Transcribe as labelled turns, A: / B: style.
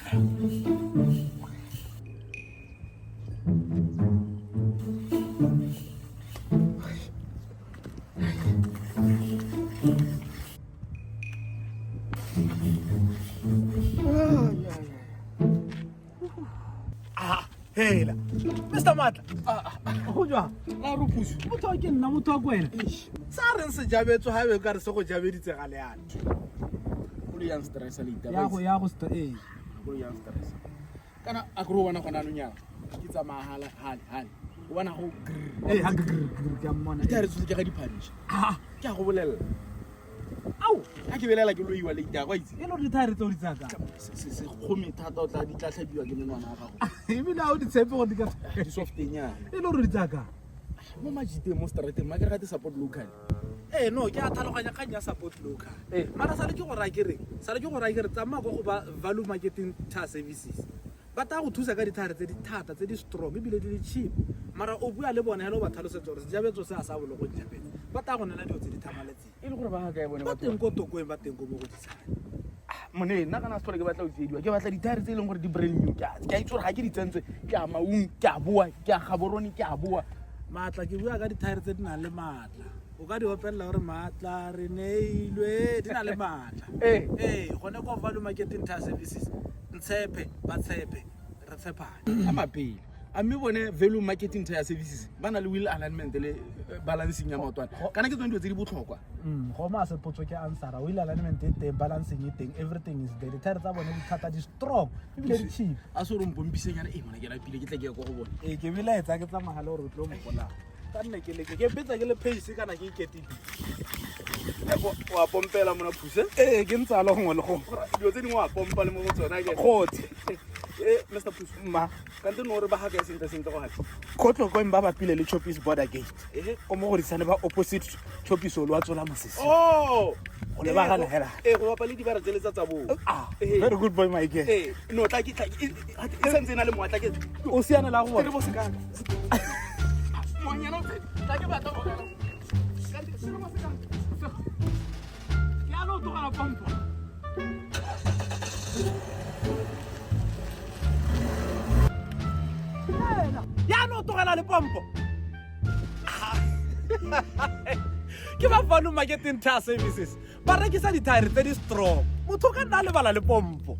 A: Hela Mr. Matla
B: go jwa
A: a re puso
B: motho ke nna motho wa kwena
A: sa reng se jabetso ha be ka re se go jabeditse ga leano
C: go le yang stress le ita
B: ya go sta
C: go le yang stress kana a go bona gona no nyana ke tsa mahala hali o bona go
B: ha ke mmona
C: ita re tsutse ka diphanish ke a go bolela au ha ke belela ke loiwa le ita go itse
B: e lo di thare tso di tsaka
C: se gome thata o tla di tla tlhabiwa ke menwana ga go
B: e bile a o di tshepe go di ka
C: di softenya
B: e lo di tsaka
C: mo majite mo strateng ma ke rate support local
A: no ke a tlhaloganya kgang ya support local mara sale ke go raya kere tsamaya go ba value marketing tar services ba ta go thusa ka dithare tse di thata tse di strong ebile di le cheap mara o bua le bona hello ba tlhalosetsa gore sejabetso se a sa bolo go dijabetso ba ta go nela dilo tse di thamaletseng
C: e le gore ba ga e bone
A: ba teng ko tokoeng ba teng ko mo go disana
C: mone nna kana se tlhole ke batla o tsediwa ke batla dithare tse e leng gore di brand new ke a itse gore ga ke di tsentse ke a maung ke a boa ke a gaborone ke a boa
A: maatla ke bua ka dithare tse di nang le maatla o ka di opelela gore maatla re neilwe di na le maatla gone ko value marketing tar services ntshepe ba tshepe re tshepane
C: a mapele a mme bone value marketing tar services ba na le wheel alignment le balancing ya maotwana kana ke tsone dilo tse di botlhokwa
B: go ma se potso ke answera wheel alignment e teng balancing e teng everything is there dithare tsa bone di thata di strong ebile di cheap
C: a se re mpompisenyana mona ke lapile ke tla ke ya kwa go bone
B: ke bilaetsa ke tsamagale gore o tlo mogolang
A: ka nne ke leke ke betsa ke le pace kana ke iketile wa pompela mona phuse
C: ke ntse a le gongwe le gongwe
A: dilo tse dingwe wa pompa le mo go tsona ke
C: gotse
A: Mr. Puso
C: ma
A: kante no re ba ga ka sente go hatse
C: khotlo go mba ba pile le Choppies border gate go mo go disane ba opposite Choppies o lwa tsola mosese
A: go
C: le ba gana hela
A: go bapa le dibara tse letsa tsa bo
C: very good boy my guy
A: no tla ke sentse na le moatla ke
C: o siana la go
A: re bo se ka moanyana tla ke batla go gana kante se re bo se ka ya no to ga pompo ya no togela le pompo ke ba value marketing tar services ba rekisa dithare tse di strong motho ka nna le bala le pompo